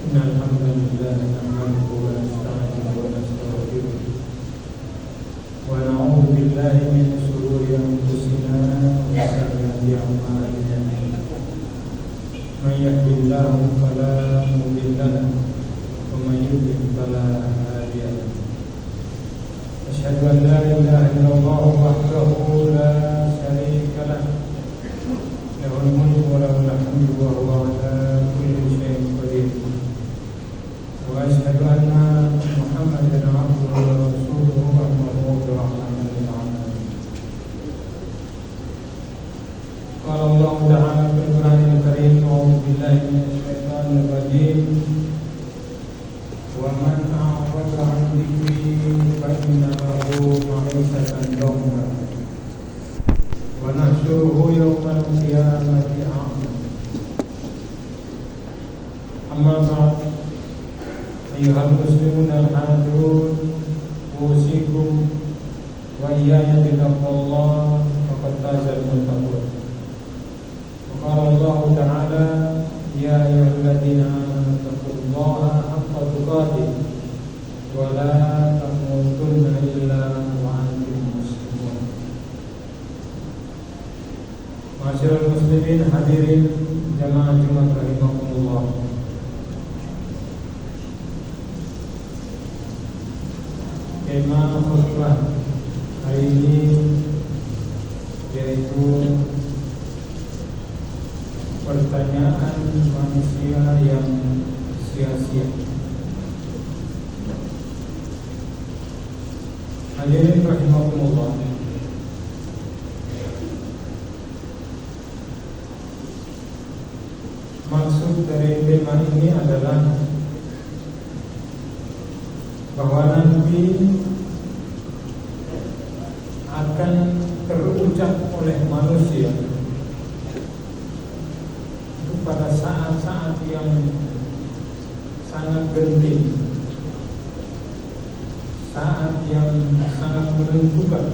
إن الحمد لله نحمده ونستعينه ونستغفره ونعوذ بالله من شرور أنفسنا وسيئات أعمالنا من يهد الله فلا مضل له ومن يضلل فلا هادي له أشهد أن لا إله إلا الله وحده لا شريك له له الملك وله الحمد وهو على كل شيء قدير وأشهد أن محمدا عبده ورسوله المبعوث رحمة للعالمين. قال الله تعالى في القرآن الكريم: أعوذ بالله من الشيطان الرجيم ومن أعرض عن ذكري فإن له معيشة ضنكا ونحشره يوم القيامة أعمى. أما بعد أيها المسلمون الحاضرون أوصيكم وإياي بتقوى الله فقد فاز المتقون. وقال الله تعالى: يا أيها الذين آمنوا اتقوا الله حق تقاته ولا تموتن إلا وأنتم مسلمون. Masyarakat muslimin hadirin jamaah Jumat rahimakumullah. Tema khutbah hari ini yaitu pertanyaan manusia yang sia-sia. Hadirin rahimakumullah. Maksud dari tema ini adalah bahwa nanti akan terucap oleh manusia itu pada saat-saat yang sangat genting, saat yang sangat menentukan.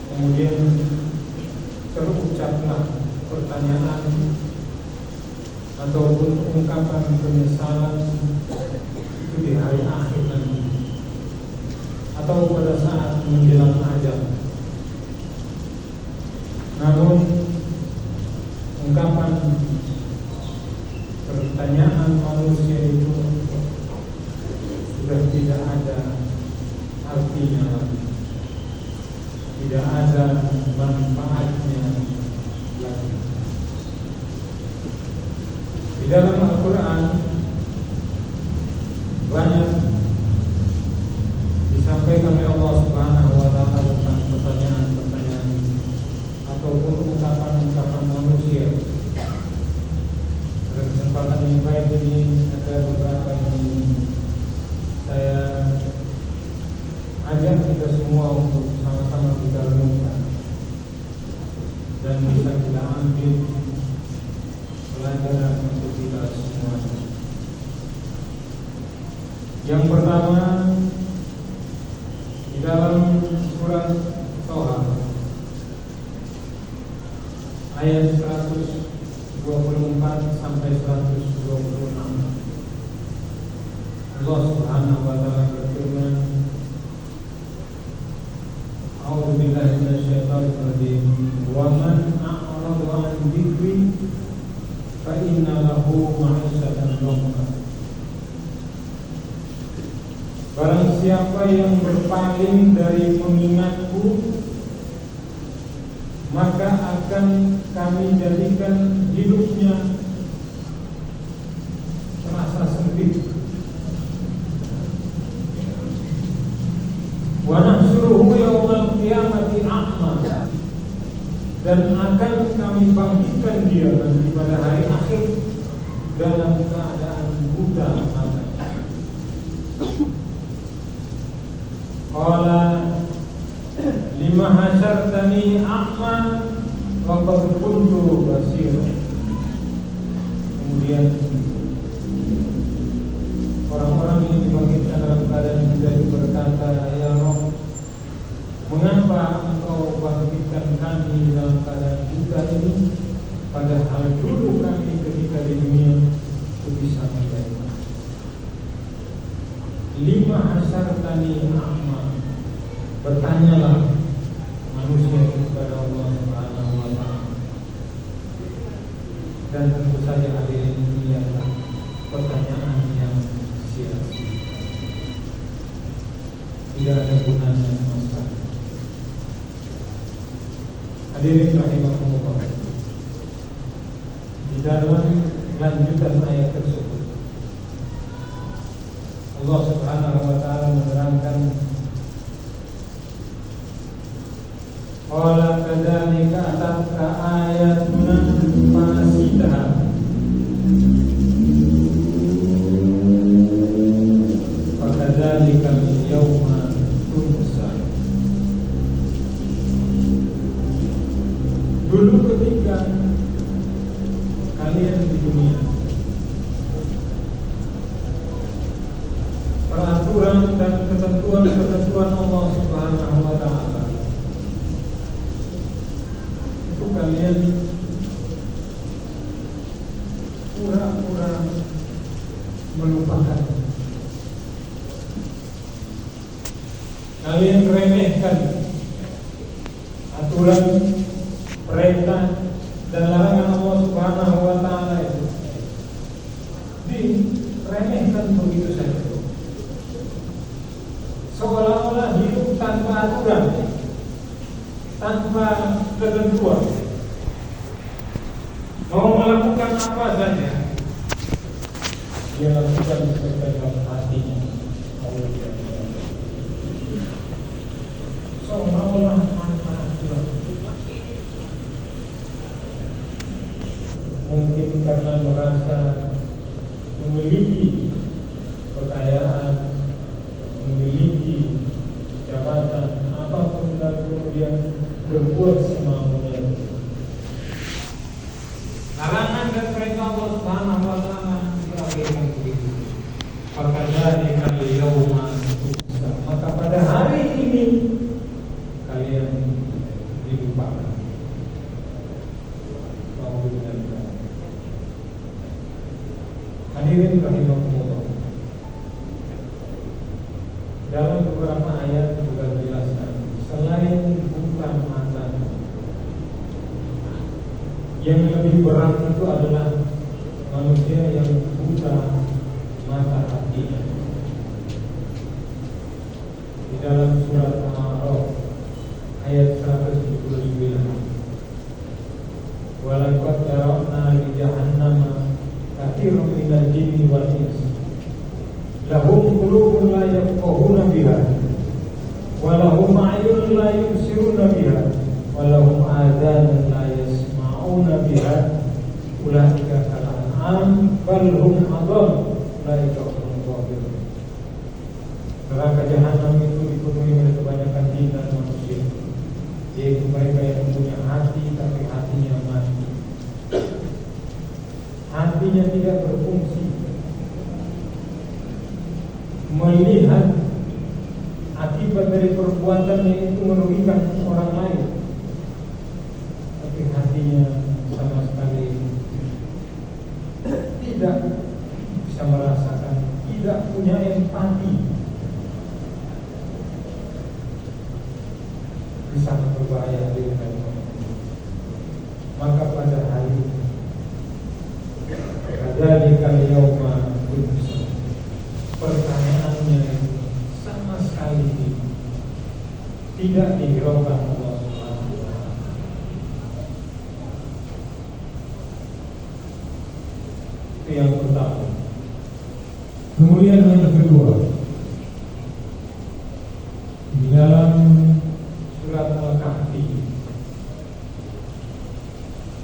Kemudian terucaplah pertanyaan ataupun ungkapan penyesalan itu di hari akhir nanti atau pada saat menjelang ajal. Namun ungkapan pertanyaan manusia itu sudah tidak ada artinya lagi, tidak ada manfaatnya lagi. Di dalam Al-Quran banyak disampaikan oleh Allah Subhanahu wa Ta'ala tentang pertanyaan-pertanyaan ataupun ungkapan-ungkapan manusia. Pada kesempatan yang baik ini ada beberapa yang saya ajak kita semua untuk sama-sama kita renungkan dan bisa kita ambil pelajaran untuk kita semua. Yang pertama, di dalam surat Toha ayat 124 sampai 126, Allah Subhanahu wa Ta'ala berfirman: A'udzu billahi minasyaitonir rajim. Wa man a'rada 'an dzikri fa inna lahu ma'isyatan dhanka. Barang siapa yang berpaling dari mengingatku, maka akan kami jadikan hidupnya terasa sempit. Wa nahsyuruhu yaumal qiyamati a'ma. Dan akan kami bangkitkan dia nanti pada hari akhir dalam keadaan buta mata. Qala lima hasyartani a'ma wa qad kuntu basira. Kemudian orang-orang ini dibangkitkan dalam keadaan buta berkata, ya Rabb, mengapa engkau bangkitkan kami dalam keadaan buta ini, padahal dulu kami ketika di dunia lima hasyartani a'ma, bertanyalah manusia kepada Allah Subhanahu wa ta'ala. Dan tentu saja hadirin ini adalah pertanyaan yang sia-sia, tidak ada gunanya sama sekali. Hadirin rahimakumullah, di dalam lanjutan ayat tersebut Allah Subhanahu wa ta'ala menerangkan, qala kadzalika atatka ayatuna fasitaha wa kadzalika al-yawma tunsa. Dulu ketika kalian di dunia, peraturan dan ketentuan Allah Subhanahu wa ta'ala itu kalian pura-pura melupakan. Kalian remehkan aturan, perintah dan larangan Allah Subhanahu wa ta'ala itu, diremehkan begitu saja, seolah-olah hidup tanpa aturan, tanpa ketentuan, mau melakukan apa saja dia lakukan sesuai hatinya. Seolah-olah tanpa aturan. Mungkin karena merasa memiliki kekayaan, memiliki jabatan, apapun, dan kemudian berbuat semaunya. Larangan dan perintah Allah Subhanahu wa ta'ala diakhirkan begitu. Fakadzalika al-yawma tunsa, maka pada hari ini kalian dilupakan. Hadirin rahimakumullah, dalam beberapa ayat juga dijelaskan, selain buta mata, yang lebih berat itu adalah manusia yang buta mata hatinya. Di dalam surat Al-A'raf ayat 179, walaqad zara'na li jahannama katsiran minal jinni wal ins lahum qulubun la yafqahuna biha wa lahum a'yunun la yubsiruna biha wa lahum adhanun la yasma'una biha ulaika kal an'am bal hum adall ulaika humul ghafilun. Neraka jahanam itu dipenuhi oleh kebanyakan jin dan manusia, yaitu mereka yang punya hati tapi hatinya mati, hatinya tidak berfungsi, melihat akibat dari perbuatannya itu merugikan orang lain, tapi hatinya sama sekali tidak bisa merasakan, tidak punya empati. Sangat berbahaya diri mereka. Maka pada hari kadzalika al-yawma tunsa, pertanyaannya sama sekali tidak dihiraukan Allah Subhanahu wa ta'ala. Itu yang pertama. Kemudian yang kedua, di dalam surat Al-Kahfi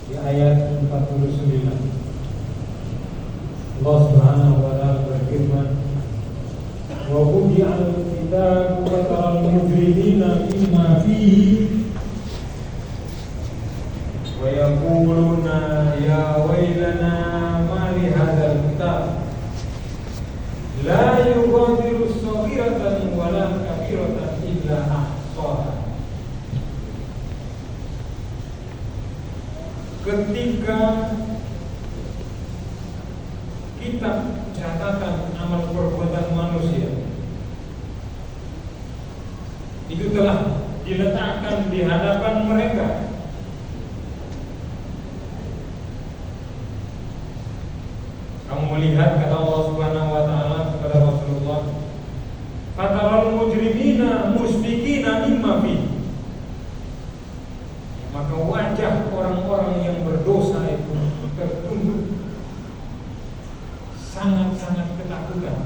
di ayat 49, Allah Subhanahu wa ta'ala berfirman, wa wudi'al kitabu wa taral mujrimina mimma fihi wa yaquluna ya wailana ma li hadzal kitab la yughadiru shaghiratan wa la kabiratan illa ahsaha. Ketika kitab catatan amal perbuatan manusia itu telah diletakkan di hadapan mereka. Kamu melihat, kata Allah Subhanahu wa taala kepada Rasulullah, "Fataral mujrimina mushfiqina mimma fi." Maka wajah orang-orang yang berdosa itu tertunduk, sangat-sangat ketakutan.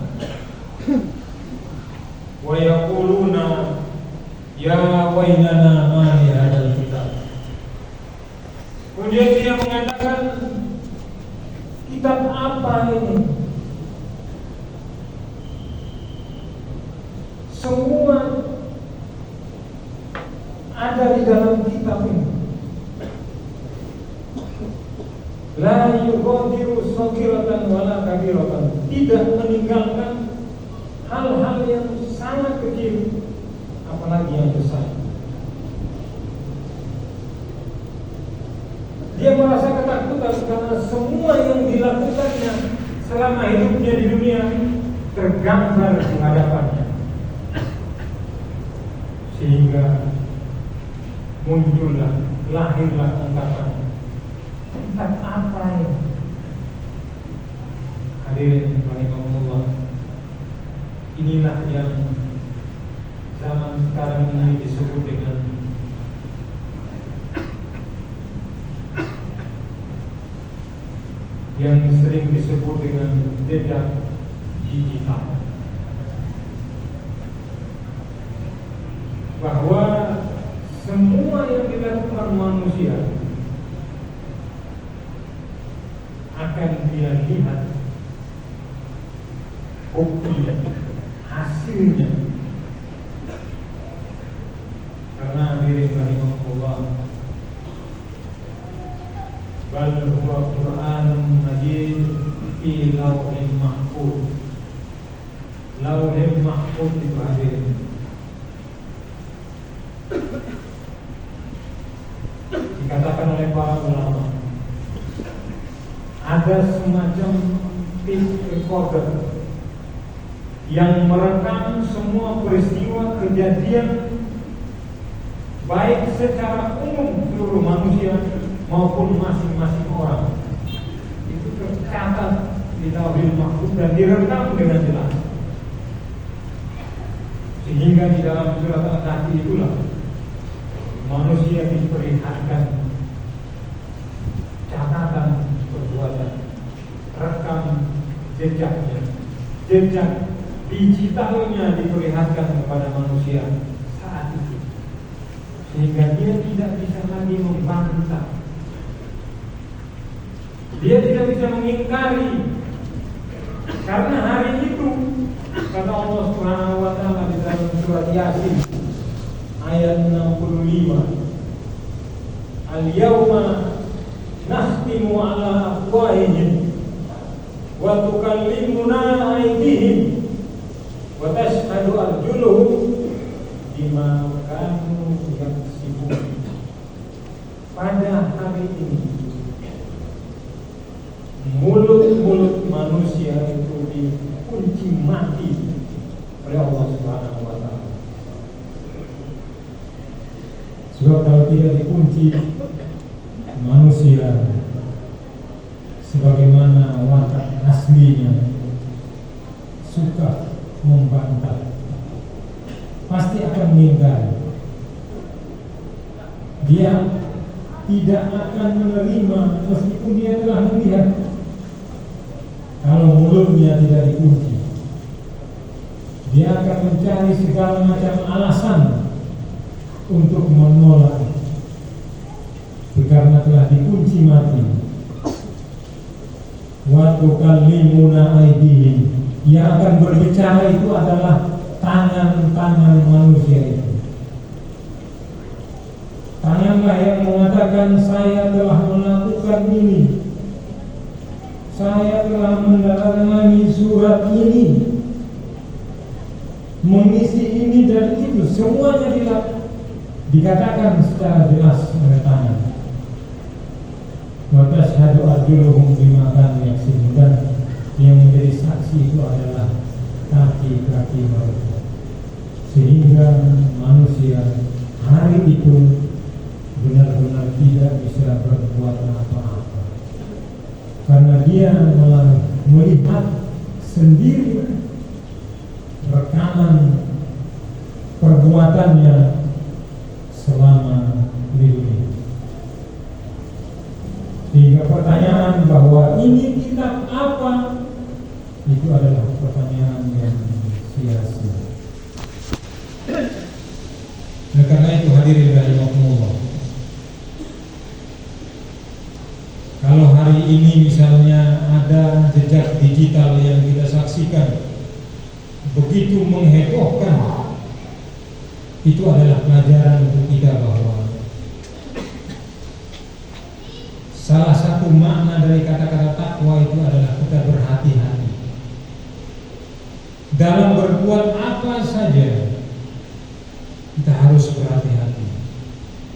Wa yaquluna ya wailana ma li hadzal kitab. Kemudian dia mengatakan, kitab apa ini? Semua ada di dalam kitab ini. La yughadiru saghiratan wala kabiratan. Tidak meninggalkan hal-hal yang sangat kecil, apalagi yang besar. Dia merasa ketakutan karena semua yang dilakukannya selama hidupnya di dunia tergambar di hadapannya, sehingga muncullah, lahirlah ungkapan, kitab apa ini? Hadirin rahimahullah, inilah yang zaman sekarang ini disebut dengan yang sering disebut dengan jejak digital. Bahwa semua yang dilakukan manusia akan dia lihat bukti hasilnya. Karena diri rahimahullah, bal huwa Qur'anun majid fi lauhin mahfuz. Lauhin mahfuz itu hadirin, dikatakan oleh para ulama, ada semacam tape recorder yang merekam semua peristiwa kejadian, baik secara umum seluruh manusia maupun masing-masing orang. Itu tercatat di Lauhul Mahfuz dan direkam dengan jelas. Sehingga di dalam surat Al-Kahfi itulah manusia diperlihatkan catatan perbuatan, rekam jejaknya, jejak digitalnya diperlihatkan kepada manusia saat itu, sehingga dia tidak bisa lagi membantah, dia tidak bisa mengingkari, karena hari itu kata Allah Subhanahu wa taala di dalam surat Yasin ayat 65, "Al-yauma nakhtimu ala afwahihim wa tukallimuna aydihim wa tashhadu arjuluhum bima kanu yaksibun." Pada hari ini mulut-mulut manusia itu dikunci mati oleh Allah Subhanahu wa taala. Sebab kalau tidak dikunci, manusia sebagaimana watak aslinya suka membantah, pasti akan mengingkari. Dia tidak akan menerima meskipun dia telah melihat. Kalau mulutnya tidak dikunci, dia akan mencari segala macam alasan untuk menolak. Karena telah dikunci mati. Wa tukallimuna aydihim, yang akan berbicara itu adalah tangan-tangan manusia itu. Tanganlah yang mengatakan, saya telah melakukan ini, saya telah menandatangani surat ini, mengisi ini dan itu, semuanya dikatakan secara jelas oleh tangan. Wa tashhadu arjuluhum bima kanu yaksibun, dan yang menjadi saksi itu adalah kaki-kaki mereka. Sehingga manusia dia malah melihat sendiri rekaman perbuatannya selama ini. Sehingga pertanyaan bahwa ini kitab apa, itu adalah pertanyaan yang sia-sia. Nah, karena itu hadirin rahimakumullah, kalau hari ini misalnya ada jejak digital yang kita saksikan begitu menghebohkan, itu adalah pelajaran untuk kita bahwa salah satu makna dari kata-kata takwa itu adalah kita berhati-hati dalam berbuat apa saja. Kita harus berhati-hati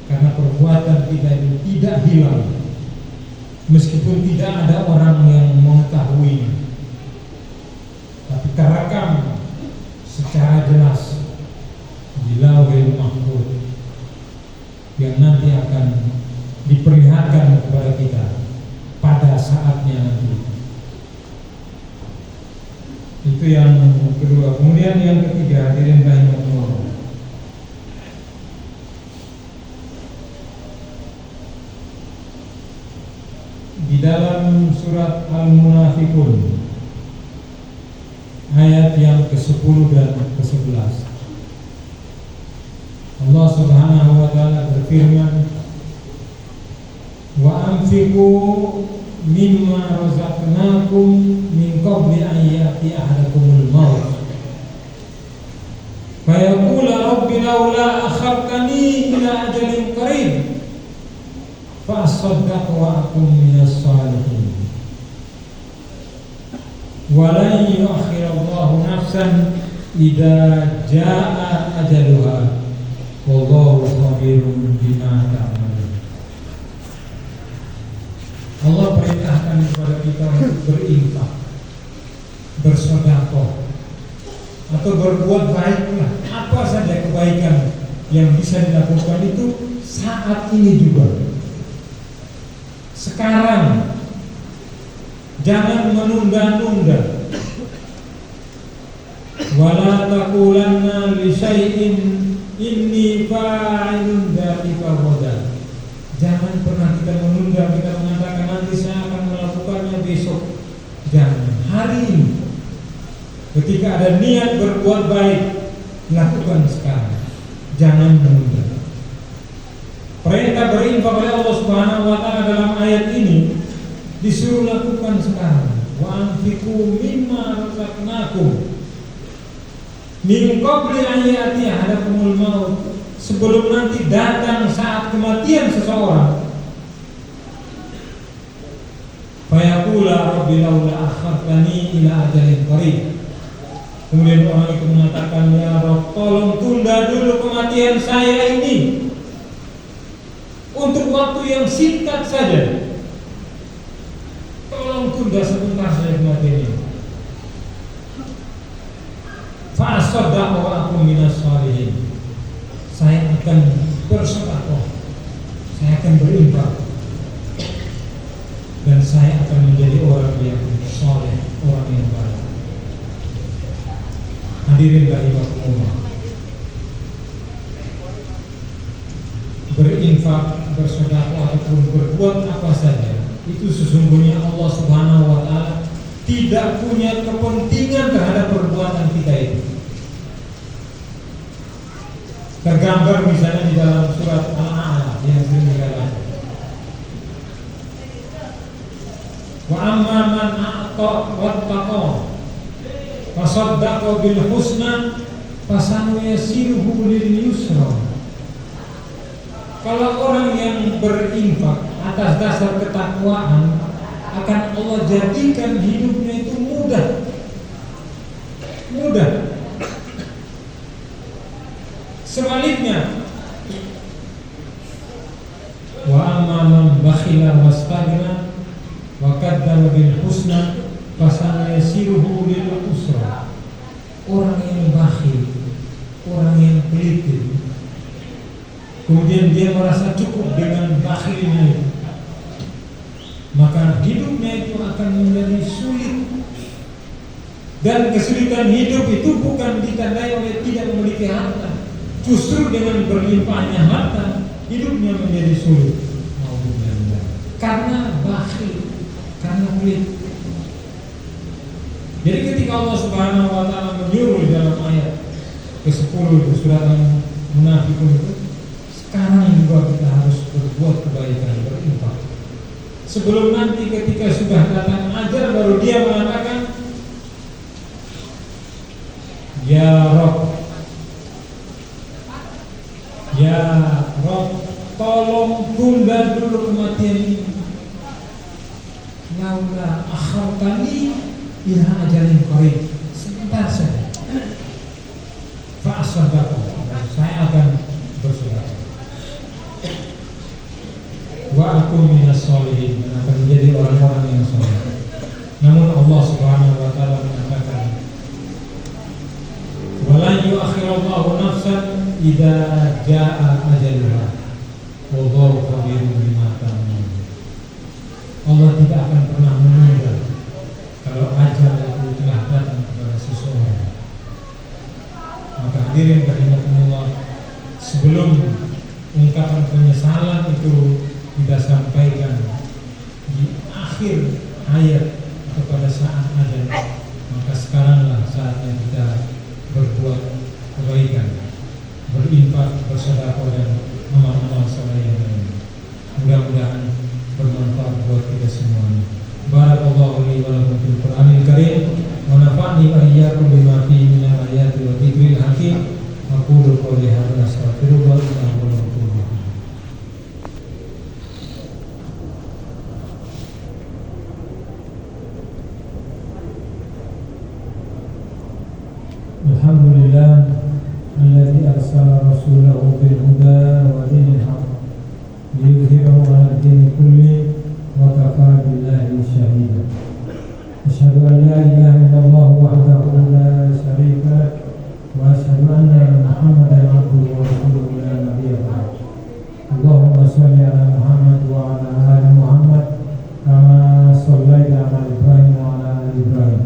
karena perbuatan kita itu tidak hilang meskipun tidak ada orang yang mengetahui, tapi terekam secara jelas di Lauhul Mahfuz yang nanti akan diperlihatkan kepada kita pada saatnya nanti. Itu yang kedua. Kemudian yang ketiga, hadirin rahimakumullah, di dalam surat Al-Munafiqun ayat yang ke-10 dan ke-11, Allah Subhanahu wa taala berfirman, wa anfiqu mimma razaqnakum min qabli an ya'ti ahadakumul maut fa yaqulu rabbi laula akhartani ila ajalin qarib fa asaddaq wa akum minas salihin wa lan yu'akhirallahu nafsan idza jaa ajaluha wallahu khabirun bima ta'malun. Allah perintahkan kepada kita untuk berinfak, bersedekah, atau berbuat baiklah, apa saja kebaikan yang bisa dilakukan itu saat ini juga, sekarang. Jangan menunda-nunda. Wala taqulanna li syai'in inni fa'ilun dzalika ghadan. Jangan pernah kita menunda, kita mengatakan nanti saya akan melakukannya besok. Jangan, hari ini. Ketika ada niat berbuat baik, lakukan sekarang. Jangan menunda. Perintah berinfak oleh Allah Subhanahu wa taala dalam ayat ini disuruh lakukan sekarang. Wa anfiqu mimma razaqnakum min qabli an ya'ti ahadakumul maut, sebelum nanti datang saat kematian seseorang. Fa yaqula rabbi laula akhartani ila ajalin qarib. Kemudian orang itu mengatakan, ya Rabb, tolong tunda dulu kematian saya ini untuk waktu yang singkat saja. Tolong tunda sebentar saja kematian ini. Fa asaddaq wa akum minas salihin. Saya akan bersedekah, saya akan berinfak, dan saya akan menjadi orang yang saleh, orang yang baik. Hadirin rahimakumullah, berinfak, bersedekah ataupun berbuat apa saja, itu sesungguhnya Allah Subhanahu wa taala tidak punya kepentingan terhadap perbuatan kita itu. Tergambar misalnya di dalam surat Al-A'la yang sering kita baca. Wa amma man a'ta wattaqa wa saddaqa bil husna fasanuyassiruhu lil yusra. Kalau orang yang berinfak atas dasar ketakwaan, akan Allah jadikan hidupnya itu mudah. Sebaliknya, wa amma man bakhila wastaghna wa kadzdzaba bil husna fasanuyassiruhu lil usra. Orang yang bakhil, orang yang pelit, kemudian dia merasa cukup dengan bakhilnya itu, maka hidupnya itu akan menjadi sulit. Dan kesulitan hidup itu bukan ditandai oleh tidak memiliki harta. Justru dengan berlimpahnya harta, hidupnya menjadi sulit. Karena bakhil, karena pelit. Jadi ketika Allah Subhanahu wa taala menyuruh dalam ayat ke-10 itu surat Al-Munafiqun itu, sekarang juga kita harus berbuat kebaikan, berinfak. Sebelum nanti ketika sudah datang ajal baru dia mengatakan, Ya Rabb, Ya Rabb, tolong tunda dulu kematian ini. Laula akhartani ila ajalin qarib, sebentar saja. Fa'asadaqu, saya akan bersedekah. Wa aku minas sholihin, akan menjadi orang-orang yang saleh. Namun Allah Subhanahu wa taala mengatakan, Walan yu'akhirallahu nafsan idza jaa ajaluha wallahu khabirun bima ta'malun. Allah tidak akan pernah menunda kalau ajal itu telah datang kepada seseorang. Maka hadirin rahimakumullah, sebelum ungkapan penyesalan itu kita sampaikan di akhir ayat kepada saat ajal, maka sekaranglah saatnya kita berbuat kebaikan, berinfak, bersedekah dan amal-amal saleh yang lain. Mudah-mudahan bermanfaat buat kita semuanya. Barakallahu li wa lakum fil Qur'anil Karim wa nafa'ni wa iyyakum bima fihi minal ayati wa dzikril hakim. Aqulu qouli hadza astaghfirullah innahu huwal ghafurur rahim. Alhamdulillah alladzi arsala rasulahu bil huda wa dinil haqq liyudhhirahu 'ala ad-dini kulli wa kafaa billahi shahida. Asyhadu an la ilaha illallah wahdahu la syarika lah wa asyhadu anna Muhammadan 'abduhu wa rasuluhu la nabiyya ba'dahu. Allahumma shalli 'ala Muhammad wa 'ala ali Muhammad kama shallaita 'ala Ibrahim wa 'ala ali Ibrahim.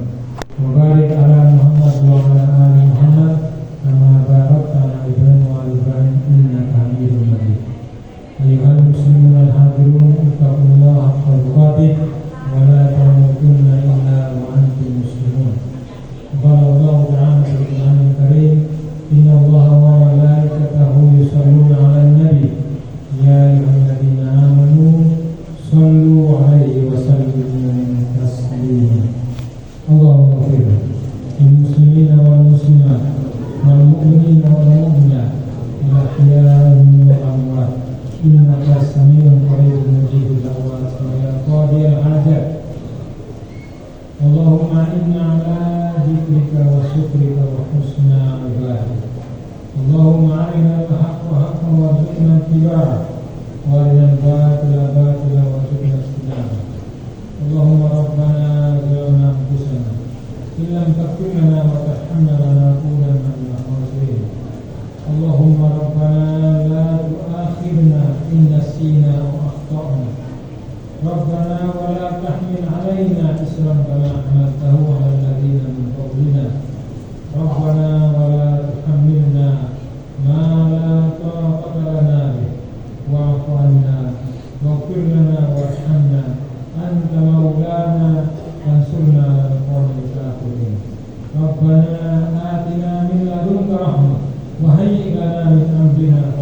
Wa barik 'ala Muhammad wa 'ala ali Muhammad kama barakta 'ala Ibrahim wa 'ala Ibrahim innaka Hamidum Majid. Ayyuhal muslimun al-hadirun, ittaqullaha haqqa tuqatih wa la tamutunna illa wa antum muslimun. Qala Allah ta'ala fil Qur'anil Karim, inna Allaha wa malaikatahu yusholluna 'alan nabi ya ayyuhalladzina amanu shallu 'alaihi wa sallimu taslima. Allahumma ighfir lil muslimina wal muslimat wal mu'minina wal mu'minat wal ahya'i wal amwat innaka samiun qaribun mujibud da'wat ya qadiyal hajat. Allahumma inna ala dzikrika wa syukrika wa husna ibadatik. Allahumma arina al-haqqa haqqan warzuqna ittiba'ah wa arina al-batila batilan warzuqna ijtinabah. Allahumma rabbana zalamna anfusana illam taghfir lana wa tarhamna lanakunanna minal khasirin. Allahumma rabbana la tu'akhidna in nasina wa akhtana. Rabbana wa la tahmil 'alaina isran kama hamaltahu 'alal ladzina min qablina. Rabbana wa la tuhammilna ma la taqata lana bih wa'fu 'anna waghfir lana warhamna anta maulana wansurna 'alal qawmil kafirin. Rabbana atina min ladunka rahmah wa hayyi' lana min amrina